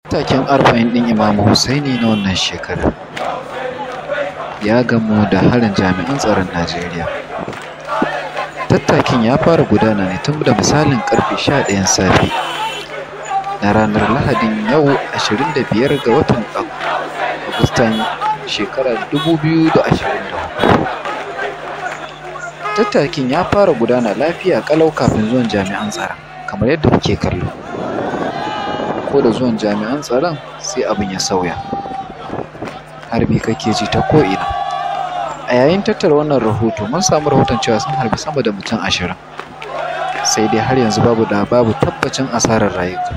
Taken arba'in ɗin Imamu Hussaini na wannan shekarar ya gamu da harin jami'an tsaron Najeriya. Tattakin ya fara gudana ne tun da misalin ƙarfe 11 safe na ranar Lahadin yau 25 ga watan Agustan shekarar 2024. Tattakin ya fara gudana lafiya ƙalau kafin zuwan jami'an tsaron, kamar yadda kuke kallo. Ko da zuwan jami'an tsaron sai abin ya sauya. Harbi kake ji ta ko'ina. A yayin tattara wannan rahoto mun samu rahoton cewa sun harbi sama da mutum 20. Sai dai har yanzu babu tabbacin asarar rayuka.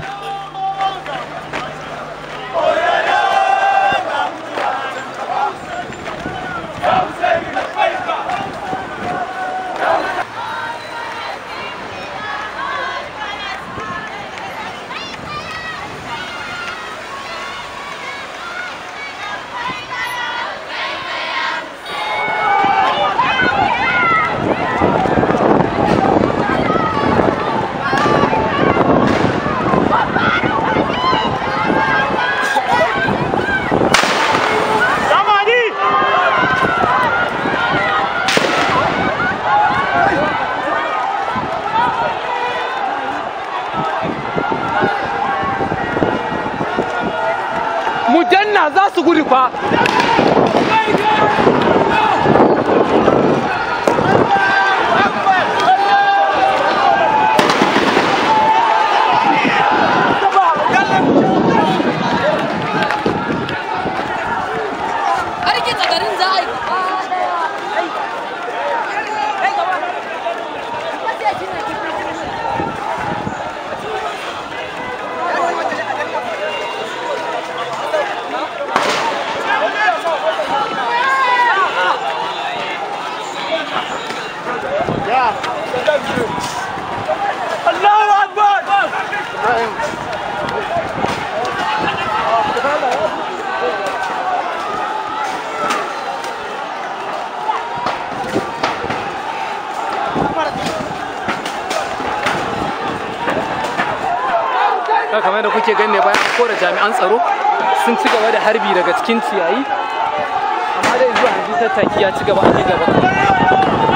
Mu danna za su gudu fa. Allahu Akbar! Kamar da kuke gani bayan kora jami'an tsaro sun ci gaba da harbi daga cikin ciyayi, amma dai zuwa yanzu tattaki ya ci gaba a gaba.